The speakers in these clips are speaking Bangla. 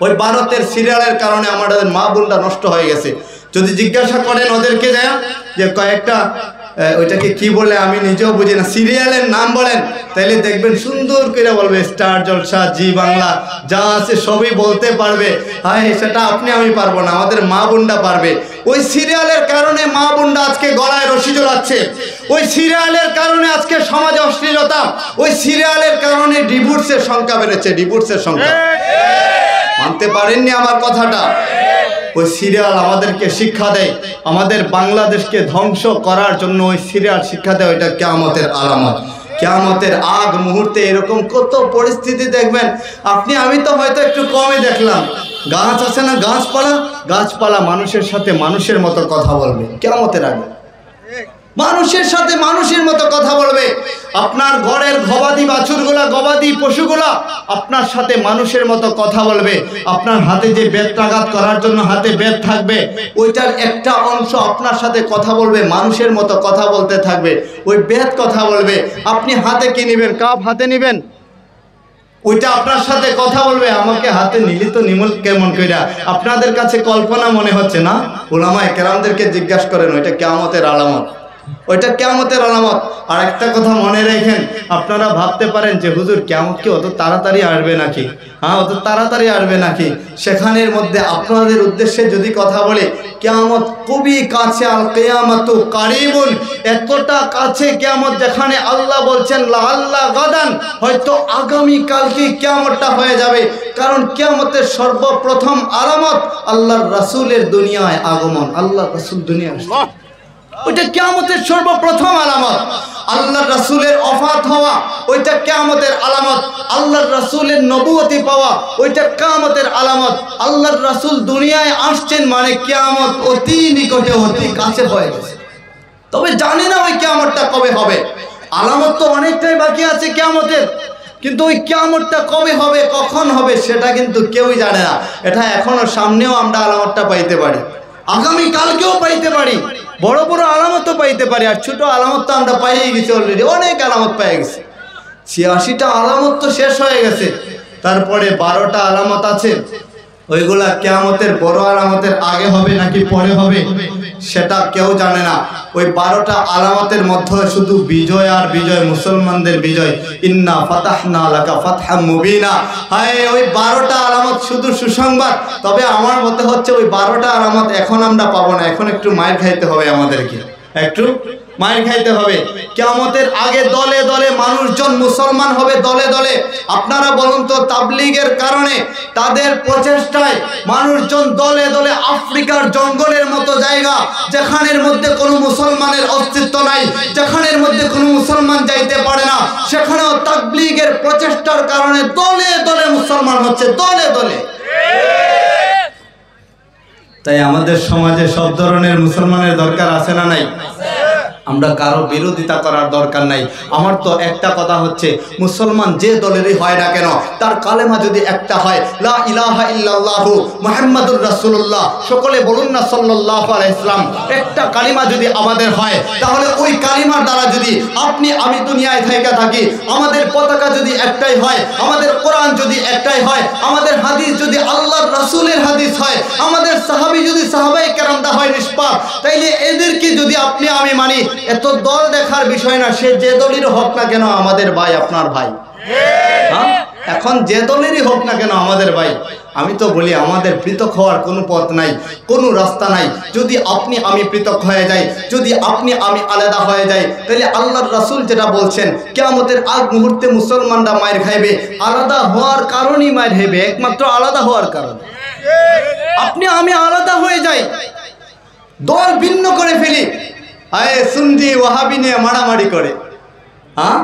ওই ভারতের সিরিয়ালের কারণে আমাদের মা বোনটা নষ্ট হয়ে গেছে। যদি জিজ্ঞাসা করেন ওদেরকে যায় যে কয়েকটা ওইটাকে কি বলে আমি নিজেও বুঝি না, সিরিয়ালের নাম বলেন, তাইলে দেখবেন সুন্দর করে বলবে স্টার জলসা, জি বাংলা, যা আছে সবই বলতে পারবে। হ্যাঁ, সেটা আপনি আমি পারবো না, আমাদের মা বোনটা পারবে। ওই সিরিয়ালের কারণে মা বোনটা আজকে গলায় রশি ঝোলাচ্ছে, ওই সিরিয়ালের কারণে আজকে সমাজে অশ্লীলতা, ওই সিরিয়ালের কারণে ডিভোর্সের সংখ্যা বেড়েছে, ডিভোর্সের সংখ্যা। মানতে পারেননি আমার কথাটা? ওই সিরিয়াল আমাদেরকে শিক্ষা দেয়, আমাদের বাংলাদেশকে ধ্বংস করার জন্য ওই সিরিয়াল শিক্ষা দেয়। ওইটা কিয়ামতের আলামত। কিয়ামতের আগ মুহূর্তে এরকম কত পরিস্থিতি দেখবেন আপনি, আমি তো হয়তো একটু কমই দেখলাম। গাছ আছে না, গাছপালা, গাছপালা মানুষের সাথে মানুষের মতো কথা বলবে কিয়ামতের আগে, মানুষের সাথে মানুষের মতো কথা বলবে। আপনার ঘরের গবাদি বাছুরগুলা, গবাদি পশুগুলা আপনার সাথে মানুষের মতো কথা বলবে। আপনার হাতে যে বেত্রাঘাত করার জন্য হাতে বেত থাকবে, ওইটার একটা অংশ আপনার সাথে কথা বলবে, মানুষের মতো কথা বলতে থাকবে, ওই বেত কথা বলবে। আপনি হাতে কি নেবেন, কাপ হাতে নেবেন, ওইটা আপনার সাথে কথা বলবে। আমাকে হাতে নিলি তো নিমল কেমন কইরা? আপনাদের কাছে কল্পনা মনে হচ্ছে না? উলামায়ে কেরামদেরকে জিজ্ঞাসা করেন, ওইটা কিয়ামতের আলামত, ওইটা কিয়ামতের আলামত। আর একটা কথা মনে রাখেন, আপনারা ভাবতে পারেন যে হুজুর কিয়ামত কি অত তাড়াতাড়ি আসবে নাকি? হ্যাঁ, অত তাড়াতাড়ি আসবে নাকি? সেখানের মধ্যে আপনাদের উদ্দেশ্যে যদি কথা বলে, কিয়ামত খুবই কাছে, আল কিয়ামাতু কারিবুন, এতটা কাছে কিয়ামত যেখানে আল্লাহ বলছেন লাআল্লা গাদান, হয়তো আগামী কালকে কিয়ামতটা হয়ে যাবে। কারণ কিয়ামতের সর্বপ্রথম আলামত আল্লাহর রাসূলের দুনিয়ায় আগমন, আল্লাহর রাসূল দুনিয়ায় আসবে, ওইটা কিয়ামতের সর্বপ্রথম আলামত। আল্লাহর রাসূলের ওফাত হওয়া, ওইটা কিয়ামতের আলামত। আল্লাহর রাসূলের নবুয়তি পাওয়া, ওইটা কিয়ামতের আলামত। আল্লাহর রাসূল দুনিয়ায় আসছেন মানে কিয়ামত অতি নিকটে, অতি কাছে হয়ে গেছে। তবে জানি না ওই কিয়ামতটা কবে হবে। আলামত তো অনেকটাই বাকি আছে কিয়ামতের, কিন্তু ওই কিয়ামতটা কবে হবে, কখন হবে, সেটা কিন্তু কেউই জানে না। এটা এখনো সামনেও আমরা আলামতটা পাইতে পারি, আগামী কালকেও পাইতে পারি, বড় বড় আলামতও পাইতে পারি। আর ছোট আলামত তো আমরা পাইয়ে গেছি অলরেডি, অনেক আলামত পেয়ে গেছি। ৮৬টা আলামত তো শেষ হয়ে গেছে, তারপরে ১২টা আলামত আছে। ওইগুলা কিয়ামতের বড় আলামতের আগে হবে নাকি পরে হবে সেটা কেউ জানে না। ওই ১২টা আলামতের মধ্যে শুধু বিজয় আর বিজয়, মুসলমানদের বিজয়। ইন্না ফাতাহনা লাকা ফাতহাম মুবিনা। হায়, ওই ১২টা আলামত শুধু সুসংবাদ। তবে আমার মতে হচ্ছে ওই ১২টা আলামত এখন আমরা পাবো না, এখন একটু মায়ের খাইতে হবে, আমাদেরকে একটু মায়ের খাইতে হবে। কিয়ামতের আগে দলে দলে মানুষজন মুসলমান হবে, দলে দলে। আপনারা বলুন তো, তাবলীগের কারণে, তাদের প্রচেষ্টায় মানুষজন দলে দলে আফ্রিকার জঙ্গলের মতো জায়গা, যেখানের মধ্যে কোনো মুসলমানের অস্তিত্ব নাই, যেখানের মধ্যে কোনো মুসলমান যাইতে পারে না, সেখানেও তাবলীগের প্রচেষ্টার কারণে দলে দলে মুসলমান হচ্ছে, দলে দলে। তাই আমাদের সমাজে সব ধরনের মুসলমানের দরকার আছে না নাই? আমরা কারো বিরোধিতা করার দরকার নাই। আমার তো একটা কথা হচ্ছে, মুসলমান যে দলেরই হয় না কেন, তার কালেমা যদি একটা হয়, লা ইলাহা ইল্লাল্লাহু মুহাম্মাদুর রাসূলুল্লাহ, সকলে বলুন না সাল্লাল্লাহু আলাইহি ওয়াসাল্লাম, একটা কালিমা যদি আমাদের হয়, তাহলে ওই কালিমার দ্বারা যদি আপনি আমি দুনিয়ায় থেকে থাকি, আমাদের পতাকা যদি একটাই হয়, আমাদের কোরআন যদি একটাই হয়, আমাদের হাদিস যদি আল্লাহর রাসূলের হাদিস হয়, আমাদের সাহাবী যদি সাহাবায়ে কেরামটা হয় নিষ্পাপ, তাইলে এদেরকে যদি আপনি আমি মানি, এত দল দেখার বিষয় না। সে যে দলেরই হোক না কেন আমাদের ভাই, আপনার ভাই। হ্যাঁ, এখন যে দলেরই হোক না কেন আমাদের ভাই। আমি তো বলি আমাদের পৃথক হওয়ার কোনো পথ নাই, কোনো রাস্তা নাই। যদি আপনি আমি পৃথক হয়ে যাই, যদি আপনি আমি আলাদা হয়ে যাই, তাহলে আল্লাহর রাসূল যেটা বলছেন, কিয়ামতের আগ মুহূর্তে মুসলমানরা মায়ের খাইবে। আলাদা হওয়ার কারণেই মায়ের খাইবে, একমাত্র আলাদা হওয়ার কারণে। আপনি আমি আলাদা হয়ে যাই, দল ভিন্ন করে ফেলি, আয়ে সুন্নি ওয়াহাবি নিয়ে মারামারি করে। হ্যাঁ,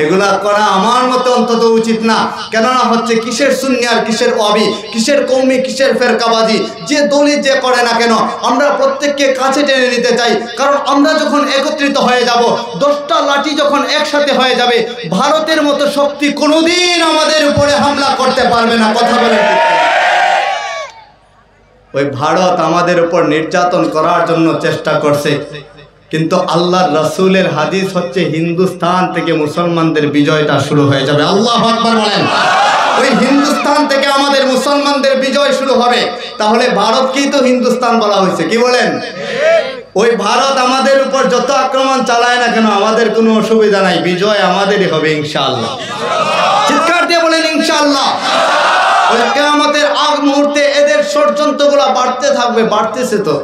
এগুলা করা আমার মতে অন্তত উচিত না। কেননা হচ্ছে কিসের সুন্নি আর কিসের ওয়াহাবি, কিসের কওমি, কিসের ফেরকাবাজি। যে দলই যে করে না কেন, আমরা প্রত্যেককে কাছে টেনে নিতে চাই। কারণ আমরা যখন একত্রিত হয়ে যাব, 10টা লাঠি যখন একসাথে হয়ে যাবে, ভারতের মতো শক্তি কোনোদিন আমাদের উপরে হামলা করতে পারবে না। কথা বলেন, ওই ভারত আমাদের উপর নির্যাতন করার জন্য চেষ্টা করছে, কিন্তু আল্লাহর রাসূলের হাদিস হচ্ছে হিন্দুস্তান থেকে মুসলমানদের বিজয়টা শুরু হয়ে যাবে। আল্লাহু আকবার বলেন। ওই হিন্দুস্তান থেকে আমাদের মুসলমানদের বিজয় শুরু হবে। তাহলে ভারতকেই তো হিন্দুস্তান বলা হয়েছে, কি বলেন? ওই ভারত আমাদের উপর যত আক্রমণ চালায় না কেন আমাদের কোনো অসুবিধা নাই, বিজয় আমাদেরই হবে ইনশাআল্লাহ। চিৎকার দিয়ে বলেন ইনশাআল্লাহ। ওই কিয়ামতের আগ মুহূর্তে এদের ষড়যন্ত্রগুলো বাড়তে থাকবে, বাড়তেছে তো।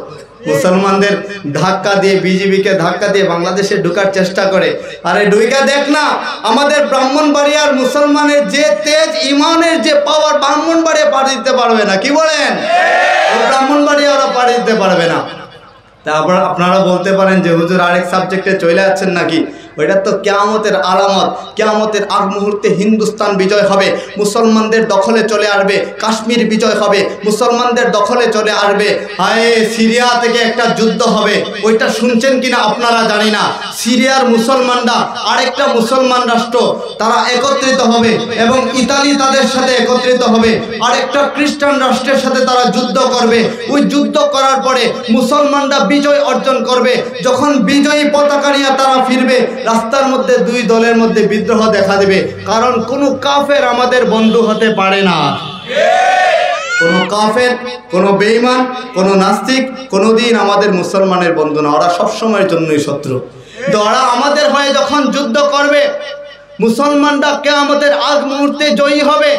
মুসলমানদের ধাক্কা দিয়ে, বিজেপিকে ধাক্কা দিয়ে বাংলাদেশে ঢোকার চেষ্টা করে। আরে ঢুইকা দেখ না, আমাদের ব্রাহ্মণবাড়িয়ার মুসলমানের যে তেজ, ইমানের যে পাওয়ার, ব্রাহ্মণবাড়িয়া পাড়ি দিতে পারবে না, কি বলেন? ব্রাহ্মণবাড়িয়া ওরা পাড়ি দিতে পারবে না। তারপর আপনারা বলতে পারেন যে হুজুর আরেক সাবজেক্টে চলে যাচ্ছেন নাকি? ওইটা তো কিয়ামতের আলামত। কিয়ামতের আগ মুহূর্তে হিন্দুস্তান বিজয় হবে, মুসলমানদের দখলে চলে আসবে। কাশ্মীর বিজয় হবে, মুসলমানদের দখলে চলে আসবে। হায়, সিরিয়া থেকে একটা যুদ্ধ হবে, ওইটা শুনছেন কিনা আপনারা জানি না। সিরিয়ার মুসলমানরা আরেকটা মুসলমান রাষ্ট্র, তারা একত্রিত হবে এবং ইতালি তাদের সাথে একত্রিত হবে, আরেকটা খ্রিস্টান রাষ্ট্রের সাথে তারা যুদ্ধ করবে। ওই যুদ্ধ করার পরে মুসলমানরা বিজয় অর্জন করবে। যখন বিজয়ী পতাকা নিয়ে তারা ফিরবে, রাস্তার মধ্যে দুই দলের মধ্যে বিদ্রোহ দেখা দেবে। কারণ কোনো কাফের আমাদের বন্ধু হতে পারে না। কোনো কাফের, কোনো বেঈমান, কোনো নাস্তিক কোনোদিন আমাদের মুসলমানের বন্ধু না। ওরা সবসময়ের জন্যই শত্রু। তো ওরা আমাদের হয়ে যখন যুদ্ধ করবে, মুসলমানরা কিয়ামতের আগ মুহূর্তে জয়ী হবে।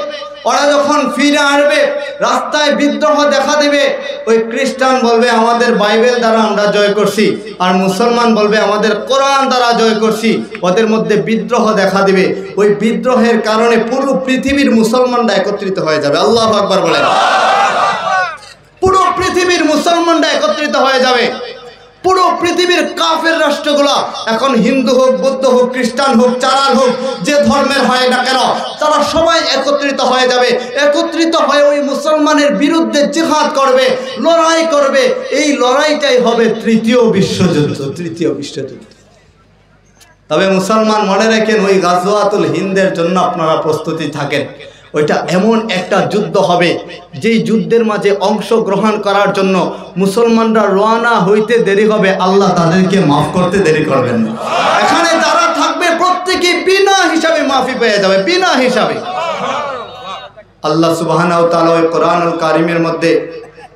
ওরা যখন ফিরে আসবে, রাস্তায় বিদ্রোহ দেখা দেবে। ওই খ্রিস্টান বলবে আমাদের বাইবেল দ্বারা আমরা জয় করছি, আর মুসলমান বলবে আমাদের কোরআন দ্বারা জয় করছি। ওদের মধ্যে বিদ্রোহ দেখা দিবে। ওই বিদ্রোহের কারণে পুরো পৃথিবীর মুসলমানরা একত্রিত হয়ে যাবে। আল্লাহু আকবার বলেন। পুরো পৃথিবীর মুসলমানরা একত্রিত হয়ে যাবে। পুরো পৃথিবীর কাফের রাষ্ট্রগুলো, এখন হিন্দু হোক, বৌদ্ধ হোক, খ্রিস্টান হোক, চারাল হোক, যে ধর্মের হয় না কেন, তারা সবাই একত্রিত হয়ে যাবে। একত্রিত হয়ে ওই মুসলমানের বিরুদ্ধে জিহাদ করবে, লড়াই করবে। এই লড়াইটাই হবে তৃতীয় বিশ্বযুদ্ধ। তৃতীয় বিশ্বযুদ্ধ। তবে মুসলমান মনে রাখেন, ওই গাজওয়াতুল হিন্দের জন্য আপনারা প্রস্তুতি থাকেন। ওইটা এমন একটা যুদ্ধ হবে, যেই যুদ্ধের মাঝে অংশগ্রহণ করার জন্য মুসলমানরা রওনা হইতে দেরি হবে, আল্লাহ তাদেরকে মাফ করতে দেরি করবেন না। এখানে যারা থাকবে প্রত্যেকে বিনা হিসাবে মাফি পেয়ে যাবে, বিনা হিসাবে। আল্লাহ সুবহানাহু ওয়া তাআলা কোরআনুল কারীমের মধ্যে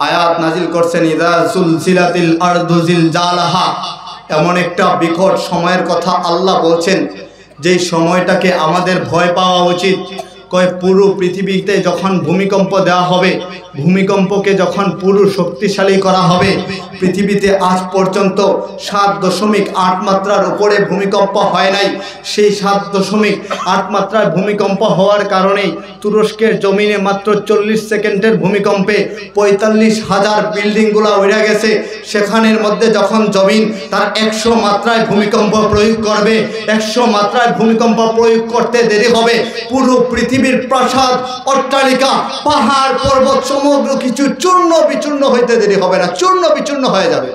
আয়াত নাজিল করছেন, ইযা সুলসিলাতিল আরদু জিলজালাহা। এমন একটা বিকট সময়ের কথা আল্লাহ বলছেন, যেই সময়টাকে আমাদের ভয় পাওয়া উচিত। কয় পুরো পৃথিবীতে যখন ভূমিকম্প দেওয়া হবে, ভূমিকম্পকে যখন পুরো শক্তিশালী করা হবে, পৃথিবীতে আজ পর্যন্ত 7.8 মাত্রার উপরে ভূমিকম্প হয় নাই। সেই 7.8 মাত্রার ভূমিকম্প হওয়ার কারণেই তুরস্কের জমিনে মাত্র 40 সেকেন্ডের ভূমিকম্পে 45,000 বিল্ডিংগুলো উড়ে গেছে। সেখানের মধ্যে যখন জমিন তার 100 মাত্রায় ভূমিকম্প প্রয়োগ করবে, 100 মাত্রায় ভূমিকম্প প্রয়োগ করতে দেরি হবে। পুরো পৃথিবীর প্রাসাদ, অট্টালিকা, পাহাড়, পর্বত সমগ্র কিছু চূর্ণ বিচূর্ণ হইতে দেরি হবে না, চূর্ণ বিচূর্ণ হয়ে যাবে।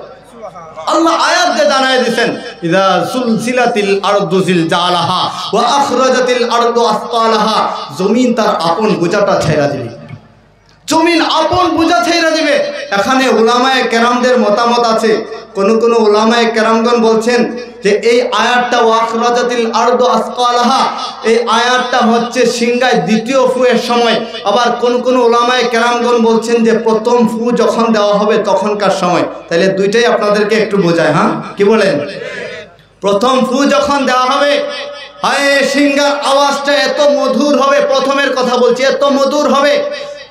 আল্লাহ আয়াত দিয়ে জানায় দিয়েছেন, ইযা সুলসিলাতিল আরদু জিলজালাহা ওয়া আখরাজাতিল আরদু আসকালাহা। জমিন তার আপন বোঝাটা ছেড়ে দিবে, জমিন আপন বোঝা ছেড়ে দিবে। এখানে উলামায়ে কেরামদের মতামত আছে। কোন উলামায়ে কেরামগণ বলছেন যে এই আয়াতটা ওয়াখরাজাতিল আরদু আসকালাহা, এই আয়াতটা হচ্ছে সিংগায় দ্বিতীয় ফুয়ের সময়। আবার কোন উলামায়ে কেরামগণ বলছেন যে প্রথম ফু যখন দেওয়া হবে তখনকার সময়। তাহলে দুইটাই আপনাদেরকে একটু বোঝায়। হ্যাঁ, কি বলেন? প্রথম ফু যখন দেওয়া হবে, হায় সিংগার আওয়াজটা এত মধুর হবে, প্রথমের কথা বলছি, এত মধুর হবে,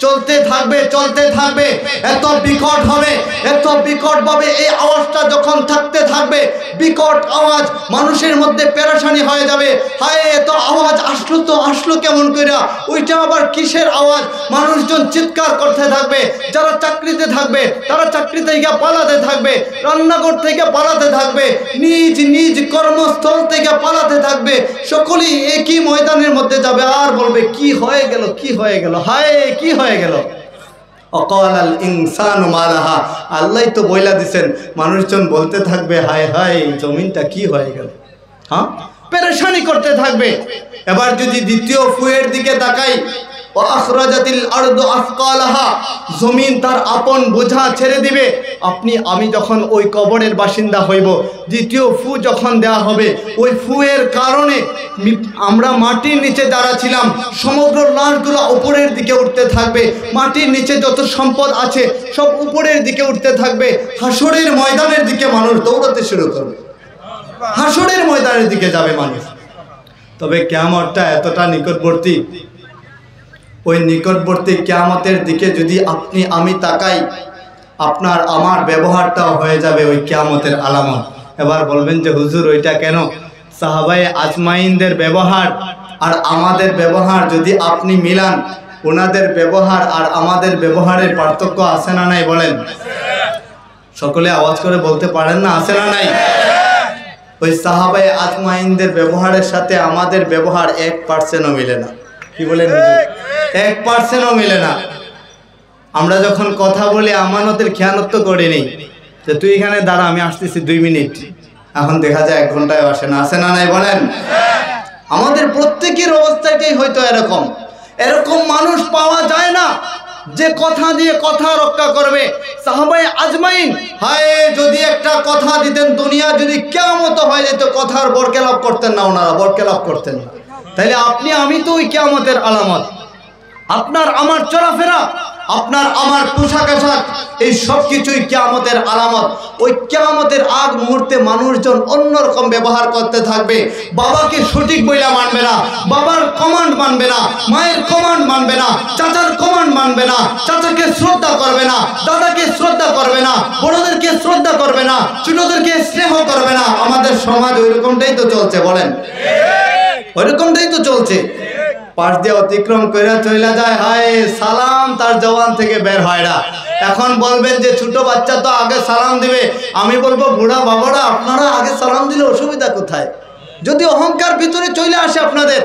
চলতে থাকবে, চলতে থাকবে, এত বিকট হবে, এত বিকট ভাবে এই আওয়াজটা যখন থাকতে থাকবে, বিকট আওয়াজ, মানুষের মধ্যে পেরেশানি হয়ে যাবে। হায়, এত আওয়াজ আসলো কেমন কইরা, ওইটা আবার কিসের আওয়াজ? মানুষজন চিৎকার করতে থাকবে। যারা চাকরিতে থাকবে তারা চাকরি থেকে পালাতে থাকবে, রান্নাঘর থেকে পালাতে থাকবে, নিজ নিজ কর্মস্থল থেকে পালাতে থাকবে। সকলেই একই ময়দানের মধ্যে যাবে আর বলবে, কি হয়ে গেল, কি হয়ে গেল, হায় কি হয়ে গেল। অকালাল ইনসানু মালাহা। আল্লাহ তো বইলা দিছেন, মানুষজন বলতে থাকবে, হায় হায় জমিনটা কি হয়ে গেল। হ্যাঁ, পেরেশানি করতে থাকবে। এবার যদি দ্বিতীয় ফুয়ের দিকে তাকাই, আখরাজাতিল আরদু আসকালাহা, জমিন তার আপন বোঝা ছেড়ে দিবে। আপনি আমি যখন ওই কবরের বাসিন্দা হইব, দ্বিতীয় ফু যখন দেওয়া হবে, ওই ফুয়ের কারণে আমরা মাটির নিচে যারা ছিলাম সমগ্র লাশগুলো উপরের দিকে উঠতে থাকবে, মাটির নিচে যত সম্পদ আছে সব উপরের দিকে উঠতে থাকবে। হাসরের ময়দানের দিকে মানুষ দৌড়াতে শুরু করবে, হাসরের ময়দানের দিকে যাবে মানুষ। তবে কিয়ামতটা এতটা নিকটবর্তী, ওই নিকটবর্তী কিয়ামতের দিকে যদি আপনি আমি তাকাই, আপনার আমার ব্যবহারটাও হয়ে যাবে ওই কিয়ামতের আলামত। এবার বলবেন যে হুজুর ওইটা কেন? সাহাবায়ে আজমাইনদের ব্যবহার আর আমাদের ব্যবহার যদি আপনি মিলান, ওনাদের ব্যবহার আর আমাদের ব্যবহারের পার্থক্য আছে না নাই বলেন? সকলে আওয়াজ করে বলতে পারেন না, আছে না নাই? ওই সাহাবায়ে আজমাইনদের ব্যবহারের সাথে আমাদের ব্যবহার 1%ও মিলে না। কি বলেন হুজুর? 1%ও মিলে না। আমরা যখন কথা বলি আমানতের খেয়ানত তো করিনি, যে তুই এখানে দাঁড়া আমি আসতেছি 2 মিনিট, এখন দেখা যায় 1 ঘন্টায় আসে না, আছে না নাই বলেন? আমাদের প্রত্যেকের অবস্থাটাই হয়তো এরকম। এরকম মানুষ পাওয়া যায় না যে কথা দিয়ে কথা রক্ষা করবে। সাহাবায়ে আজমাইন, হায় যদি একটা কথা দিতেন, দুনিয়া যদি কিয়ামত হয়ে যেত, কথার বরকেলাপ করতেন না, ওনারা বরকেলাপ করতেন না। তাইলে আপনি আমি তো ওই কিয়ামতের আলামত। আপনার আমার চলাফেরা, আপনার আমার পোশাক আশাক, এই সব কিছুই কিয়ামতের আলামত। ওই কিয়ামতের আগ মুহূর্তে মানুষজন অন্যরকম ব্যবহার করতে থাকবে। বাবাকে সঠিক বইলা মানবে না, বাবার কমান্ড মানবে না, মায়ের কমান্ড মানবে না, চাচার কমান্ড মানবে না, চাচাকে শ্রদ্ধা করবে না, দাদাকে শ্রদ্ধা করবে না, বড়দেরকে শ্রদ্ধা করবে না, ছোটদেরকে স্নেহ করবে না। আমাদের সমাজ ওইরকমটাই তো চলছে, বলেন? ওইরকমটাই তো চলছে। পাশ দিয়ে অতিক্রম করে চলে যায়, হায় সালাম তার জবান থেকে বের হয় না। এখন বলবেন যে ছোট বাচ্চা তো আগে সালাম দিবে। আমি বলবো বুড়া বাবারা, আপনারা আগে সালাম দিলে অসুবিধা কোথায়? যদি অহংকার ভিতরে চলে আসে আপনাদের,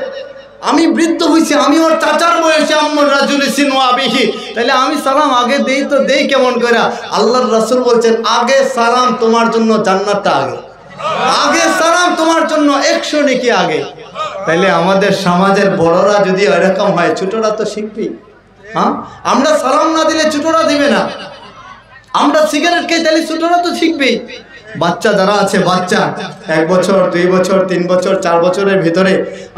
আমি বৃদ্ধ হইছি, আমি ওর চাচার বয়সে, আম্মুর রাজুলি সিনু আবিহি, তাহলে আমি সালাম আগে দেই তো দেই কেমন করে? আল্লাহর রাসূল বলছেন আগে সালাম তোমার জন্য জান্নাতটা আগে, আগে সালাম তোমার জন্য 100 নেকি আগে। তাইলে আমাদের সমাজের বড়রা যদি এরকম হয়, ছোটরা তো শিখবেই। হ্যাঁ, আমরা সালাম না দিলে ছোটরা দিবে না। আমরা সিগারেট খেয়ে তাহলে ছোটরা তো শিখবেই। বাচ্চা যারা আছে, বাচ্চা 1 বছর 2 বছর 3 বছর 4 বছরের ভিতরে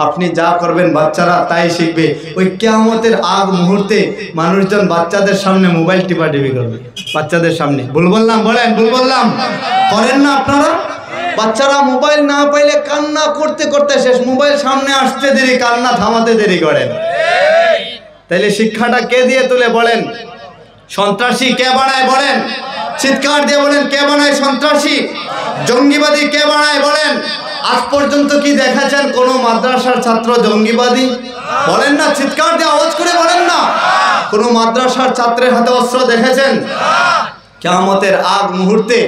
আপনি যা করবেন বাচ্চারা তাই শিখবে। ওই কিয়ামতের আগ মুহূর্তে মানুষজন বাচ্চাদের সামনে মোবাইল টিপাটিপি করবে, বাচ্চাদের সামনে। ভুল বললাম? বলেন ভুল বললাম? করেন না আপনারা? বাচ্চারা মোবাইল না পাইলে কান্না করতে করতে শেষ, মোবাইল সামনে আসতে দেরি, কান্না থামাতে দেরি করেন। তাইলে শিক্ষাটা কে দিয়ে তুলে বলেন? সন্ত্রাসী কে বানায় বলেন? চিৎকার দিয়ে বলেন, কে বানায় সন্ত্রাসী? জঙ্গিবাদী কে বানায় বলেন? আজ পর্যন্ত কি দেখাচ্ছেন কোন মাদ্রাসার ছাত্র জঙ্গিবাদী? বলেন না, চিৎকার দিয়ে আওয়াজ করে বলেন না। কোন মাদ্রাসার ছাত্রের হাতে অস্ত্র দেখেছেন? কিয়ামতের আগ মুহূর্তে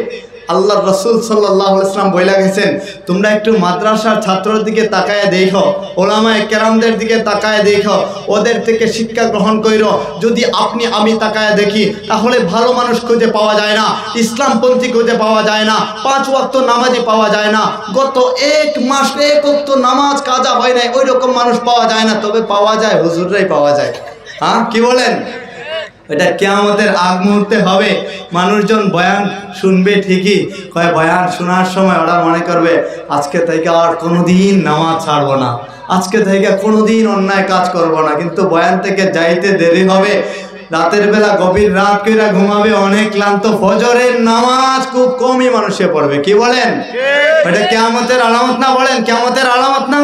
আল্লাহর রাসূল সাল্লাল্লাহু আলাইহি ওয়াসাল্লাম বইলা গেছেন, তোমরা একটু মাদ্রাসার ছাত্রদের দিকে তাকায় দেখো, ওলামায়ে কেরামদের দিকে তাকায় দেখো, ওদের থেকে শিক্ষা গ্রহণ করো। যদি আপনি আমি তাকায় দেখি, তাহলে ভালো মানুষ খুঁজে পাওয়া যায় না, ইসলামপন্থী খুঁজে পাওয়া যায় না, 5 ওয়াক্ত নামাজি পাওয়া যায় না, গত 1 মাস 1 ওয়াক্ত নামাজ কাজা হয় নাই ওই রকম মানুষ পাওয়া যায় না। তবে পাওয়া যায়, হুজুররাই পাওয়া যায়। হ্যাঁ, কি বলেন? এটা কিয়ামতের আগ মুহূর্তে হবে। মানুষজন বয়ান শুনবে ঠিকই, কয় বয়ান শোনার সময় ওরা মনে করবে আজকে থেকে আর কোনোদিন নামাজ ছাড়বো না, আজকে থেকে কোনোদিন অন্যায় কাজ করব না। কিন্তু বয়ান থেকে যাইতে দেরি হবে, রাতের বেলা গভীর রাত কইরা ঘুমাবে, অনেক ক্লান্ত, ফজরের নামাজ খুব কমই মানুষে পড়বে। কি বলেন? এটা কিয়ামতের আলামত না? বলেন কিয়ামতের আলামত না?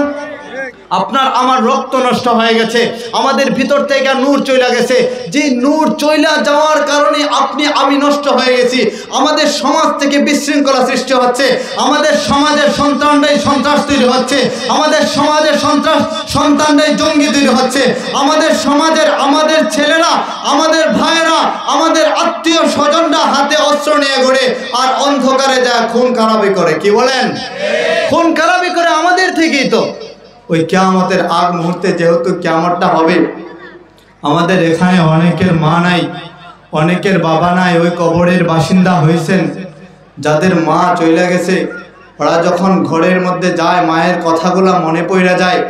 আপনার আমার রক্ত নষ্ট হয়ে গেছে, আমাদের ভিতর থেকে নূর চলে গেছে। যে নূর চলে যাওয়ার কারণে আপনি আমি নষ্ট হয়ে গেছি। আমাদের সমাজ থেকে বিশৃঙ্খলা সৃষ্টি হচ্ছে, আমাদের সমাজের সন্তানরাই সন্ত্রাস তৈরি হচ্ছে, আমাদের সমাজের সন্তানরাই জঙ্গি তৈরি হচ্ছে, আমাদের সমাজের আমাদের ছেলেরা, আমাদের ভাইয়েরা, আমাদের আত্মীয় স্বজনরা হাতে অস্ত্র নিয়ে ঘোরে আর অন্ধকারে যায় খুন খারাপি করে। কি বলেন? খুন খারাপি করে আমাদের থেকেই তো। ওই কিয়ামতের আগ মুহূর্তে যেহেতু কিয়ামতটা হবে, আমাদের এখানে অনেকের মা নাই, অনেকের বাবা নাই, ওই কবরের বাসিন্দা হয়েছেন। যাদের মা চলে গেছে, ওরা যখন ঘরের মধ্যে যায়, মায়ের কথাগুলা মনে পড়ে যায়,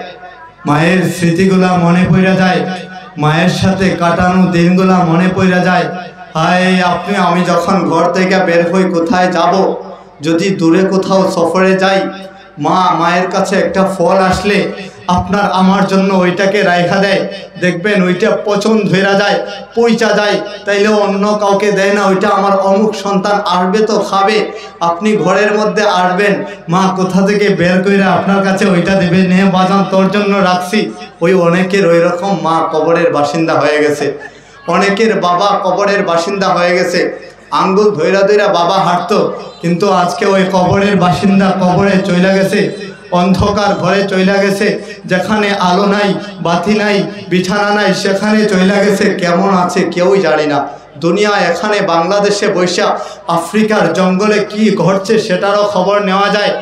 মায়ের স্মৃতিগুলা মনে পড়ে যায়। মায়ের সাথে কাটানো দিনগুলা মনে পড়ে যায়। হায় আমি যখন ঘর থেকে বের হই কোথায় যাব, যদি দূরে কোথাও সফরে যাই, মায়ের কাছে একটা ফল আসলে আপনার আমার জন্য ওইটাকে রাইখা দেয়, দেখবেন ওইটা পচন ধরা যায়, পইচা যায়, তাইলে অন্য কাউকে দেয় না, ওইটা আমার অমুক সন্তান আসবে তো খাবে। আপনি ঘরের মধ্যে আসবেন, মা কোথা থেকে বের করে আপনার কাছে ওইটা দেবে, নে বাজান তোর জন্য রাখছি। ওই অনেকের ওই রকম মা কবরের বাসিন্দা হয়ে গেছে, অনেকের বাবা কবরের বাসিন্দা হয়ে গেছে। আঙ্গুল ধৈরা ধৈরা বাবা হাঁটতো, কিন্তু আজকে ওই কবরের বাসিন্দা কবরে চলে গেছে, অন্ধকার ঘরে চলে গেছে, যেখানে আলো নাই, বাতি নাই, বিছানা নাই, সেখানে চলে গেছে। কেমন আছে কেউই জানি না। দুনিয়া এখানে বাংলাদেশে বৈশা আফ্রিকার জঙ্গলে কি ঘটছে সেটারও খবর নেওয়া যায়,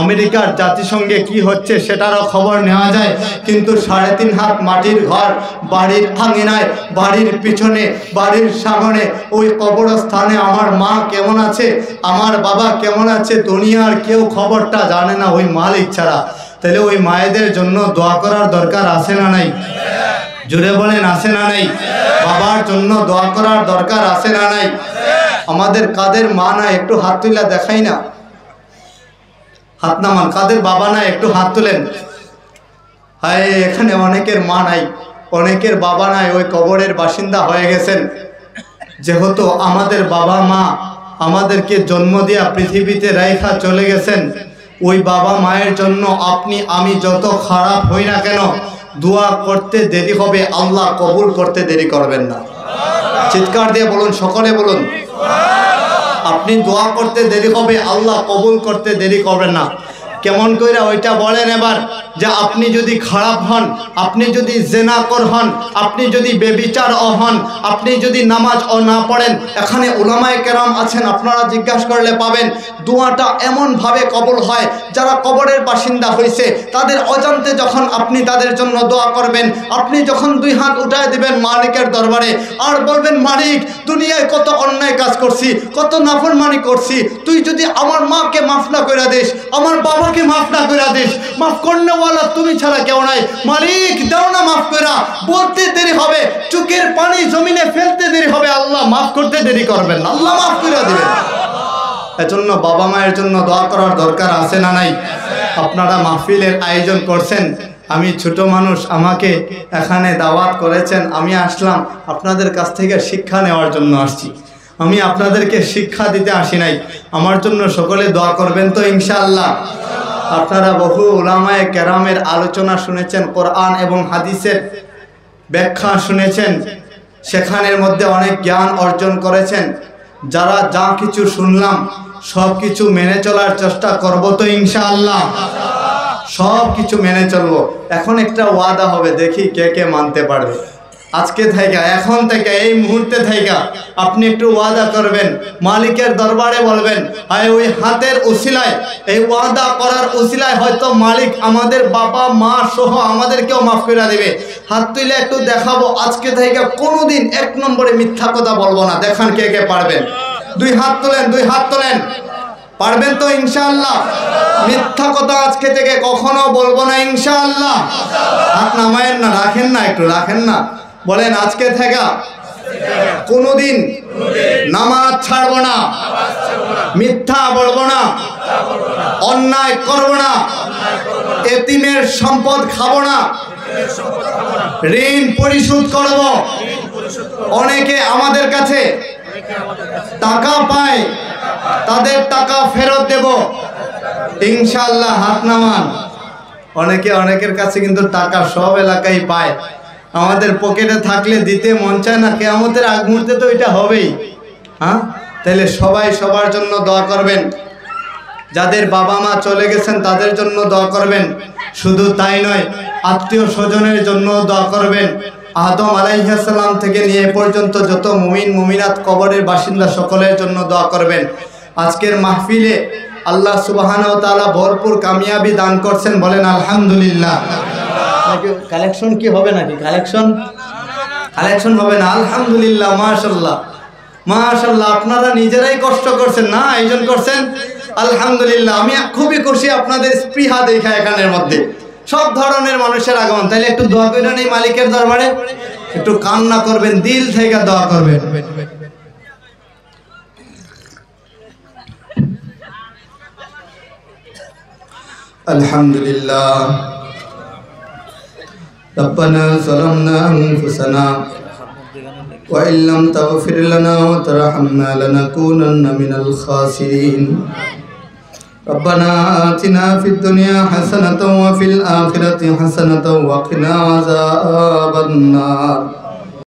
আমেরিকার জাতিসংঘে কি হচ্ছে সেটারও খবর নেওয়া যায়, কিন্তু 3.5 হাত মাটির ঘর, বাড়ির আঙিনায়, বাড়ির পিছনে, বাড়ির সামনে, ওই কবরস্থানে আমার মা কেমন আছে, আমার বাবা কেমন আছে, দুনিয়ার কেউ খবরটা জানে না ওই মালিক ছাড়া। তাহলে ওই মায়েদের জন্য দোয়া করার দরকার আছে না নাই? জুড়ে বলেন আছে না নাই? বাবার জন্য দোয়া করার দরকার আছে না নাই? আমাদের কাদের মা না একটু হাত তুলে দেখাই না, হাত নামান। কাদের বাবা না একটু হাত তুলেন। হায় এখানে অনেকের মা নাই, অনেকের বাবা নাই, ওই কবরের বাসিন্দা হয়ে গেছেন। যেহেতু আমাদের বাবা মা আমাদেরকে জন্ম দিয়া পৃথিবীতে রাইখা চলে গেছেন, ওই বাবা মায়ের জন্য আপনি আমি যত খারাপ হই না কেন, দোয়া করতে দেরি হবে, আল্লাহ কবুল করতে দেরি করবেন না। চিৎকার দিয়ে বলুন, সকলে বলুন। আপনি দোয়া করতে দেরি হবে, আল্লাহ কবুল করতে দেরি করবেন না। কেমন কইরা ওইটা বলেন এবার, যে আপনি যদি খারাপ হন, আপনি যদি জেনাকর হন, আপনি যদি বেবিচার হন, আপনি যদি নামাজ না পড়েন, এখানে উলামায়ে কেরাম আছেন, আপনারা জিজ্ঞাসা করলে পাবেন, দোয়াটা এমনভাবে কবুল হয়, যারা কবরের বাসিন্দা হয়েছে তাদের অজান্তে যখন আপনি তাদের জন্য দোয়া করবেন, আপনি যখন 2 হাত উঠায় দিবেন মালিকের দরবারে, আর বলবেন, মালিক দুনিয়ায় কত অন্যায় কাজ করছি, কত নাফরমানি করছি, তুই যদি আমার মাকে মাফ না করে দিস, আমার বাবাকে মাফ না করে দিস, মাফ করনেওয়ালা তুমি ছাড়া কেউ নাই, মালিক দাও না মাফ করা। বলতে দেরি হবে, চোখের পানি জমিনে ফেলতে দেরি হবে, আল্লাহ মাফ করতে দেরি করবেন না, আল্লাহ মাফ করে দিবেন। এজন্য বাবা মায়ের জন্য দোয়া করার দরকার আছে না নাই? আপনারা মাহফিলের আয়োজন করছেন, আমি ছোট মানুষ, আমাকে এখানে দাওয়াত করেছেন, আমি আসলাম আপনাদের কাছ থেকে শিক্ষা নেওয়ার জন্য আসছি, আমি আপনাদেরকে শিক্ষা দিতে আসি নাই। আমার জন্য সকলে দোয়া করবেন তো ইনশাআল্লাহ। আপনারা বহু উলামায়ে কেরামের আলোচনা শুনেছেন, কোরআন এবং হাদিসের ব্যাখ্যা শুনেছেন, সেখানের মধ্যে অনেক জ্ঞান অর্জন করেছেন। যারা যা কিছু শুনলাম সব কিছু মেনে চলার চেষ্টা করব তো ইনশাআল্লাহ, সব কিছু মেনে চলবো। এখন একটা ওয়াদা হবে, দেখি কে কে মানতে পারবে। আজকে থেকে, এখন থেকে, এই মুহূর্তে থেকে আপনি একটু ওয়াদা করবেন, মালিকের দরবারে বলবেন, আয় ওই হাতের উসিলায়, এই ওয়াদা করার উসিলায় হয়তো মালিক আমাদের বাবা মা সহ আমাদেরকেও মাফ করে দেবে। হাত তুলে একটু দেখাবো, আজকে থেকে কোনোদিন 1 নম্বরে মিথ্যা কথা বলবো না। দেখান কে কে পারবেন। 2 হাত তোলেন, 2 হাত তোলেন। পারবেন তো ইনশাআল্লাহ? মিথ্যা কথা আজকে থেকে কখনো বলবো না ইনশাআল্লাহ। হাত নামায়েন না, রাখেন না, একটু রাখেন না। বলেন, আজকে থেকে কোনোদিন নামাজ ছাড়বো না, মিথ্যা বলবো না, অন্যায় করবো না, এতিমের সম্পদ খাবো না, ঋণ পরিশোধ করব। অনেকে আমাদের কাছে টাকা পায়, তাদের টাকা ফেরত দেব ইনশাআল্লাহ। হাত নামান। অনেকে অনেকের কাছে কিন্তু টাকা সব এলাকায় পায়, আমাদের পকেটে থাকলে দিতে মন চায় না। কিয়ামতের আগ মুহূর্তে তো এটা হবেই। হ্যাঁ, তাহলে সবাই সবার জন্য দোয়া করবেন। যাদের বাবা মা চলে গেছেন তাদের জন্য দোয়া করবেন। শুধু তাই নয়, আত্মীয় স্বজনের জন্য দোয়া করবেন। আদম আলাইহিস সালাম থেকে নিয়ে পর্যন্ত যত মুমিন মুমিনাত কবরের বাসিন্দা সকলের জন্য দোয়া করবেন। আজকের মাহফিলে আল্লাহ সুবহানাহু ওয়া তাআলা ভরপুর কামিয়াবি দান করছেন, বলেন আলহামদুলিল্লাহ। কালেকশন কি হবে নাকি? কালেকশন হবে না? আলহামদুলিল্লাহ, মাশাআল্লাহ মাশাআল্লাহ। আপনারা নিজেরাই কষ্ট করছেন না, আয়োজন করছেন, আলহামদুলিল্লাহ। আমি খুবই খুশি আপনাদের স্পৃহা দেখা এখানের মধ্যে, সব ধরনের মানুষের আগমন। তাইলে একটু দোয়া করে নেই মালিকের দরবারে। একটু কান্না করবেন, দিল থেকে দোয়া করবেন। আলহামদুলিল্লাহ রব্বানা যালামনা আনফুসানা ওয়া ইল্লাম তাগফির লানা ওয়া তারহামনা লানাকুনান্না মিনাল খাসিরিন। ربنا آتنا في الدنيا حسنة وفي الآخرة حسنة وقنا عذاب النار